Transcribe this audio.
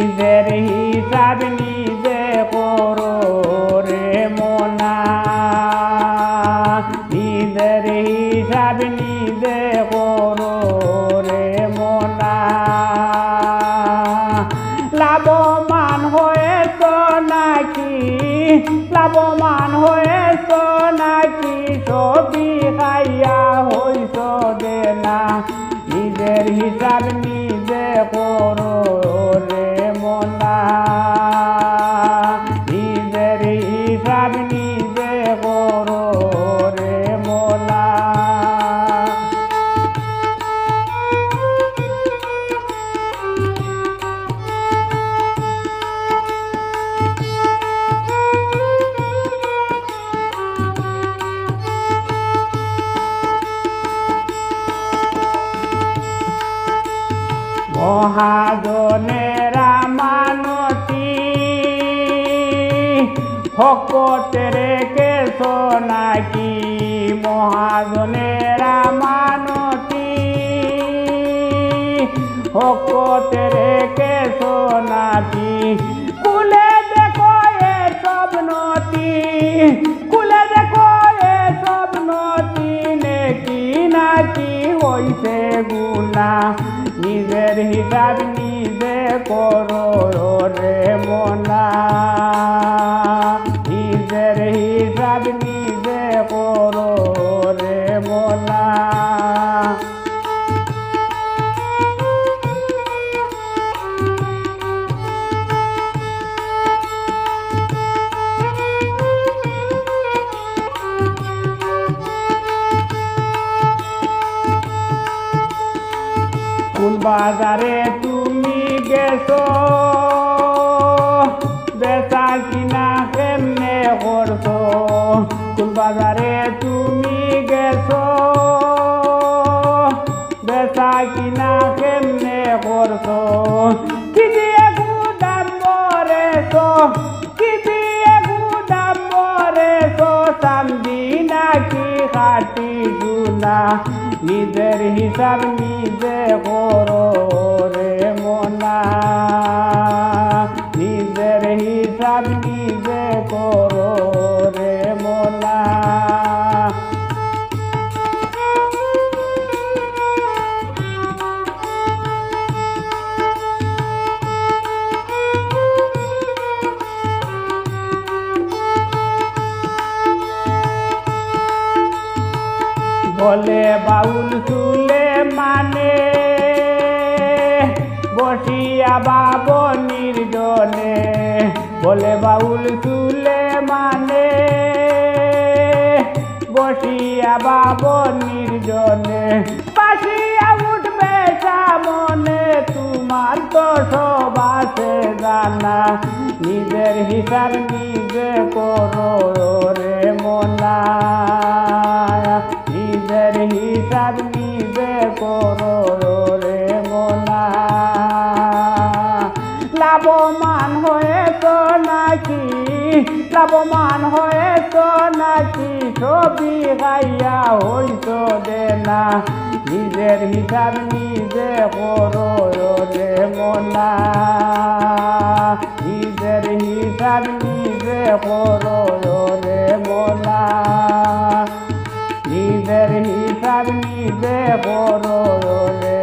নিজের হিসাব নিজে করো রে মোনা, নিজের হিসাব নিজে করো রে মোনা। লাভবান হয়েছ নাকি, লাভবান হয়েছ নাকি, সবই খাইয়া হইছ দেনা। নিজের হিসাব নিজে করো রে মোনা, নিজের হিসাব নিজে করো রে মোনা। মহাজনের মানতি ভকতে রেখেছ নাকি, মহাজনের মানতি ভকতে রেখেছ নাকি। কুলে দেখো এ সব নতি, কুলে দেখো এ সব নতি, নেকি নাকি হইছে গুনা। নিজের হিসাব নিজে করো রে মোনা, নিজের হিসাব নিজে করো রে মোনা। কোন বাজারে তুমি গেছো, বেচা কিনা কেমনে করছো। কোন বাজারে তুমি গেছো, বেচা কিনা কেমনে করছো। কি দিয়ে গুদাম ভরেছো, কি দিয়ে গুদাম ভরেছো, চান্দি নাকি খাটি সোনা। নিজের হিসাব নিজে করো রে মোনা, নিজের হিসাব নিজে করো রে মোনা। বলে বাউল চুলে মানে বসিয়া বাব নির্জনে, বলে বাউল চুলে মানে বসিয়া বাব নির্জনে। পাশিয়া উঠবে সামনে তোমার তো সব আছে জানা। নিজের হিসাব নিজে করো রে মোনা, নিজের হিসাব নিজে করো রে মোনা। লাভবান হয়েছ নাকি, লাভবান হয়েছ নাকি, সবই খাইয়া হইছ দেনা। নিজের হিসাব নিজে করো রে মোনা, নিজের হিসাব নিজে করো রে মোনা, নিজের হিসাব নিজে করো রে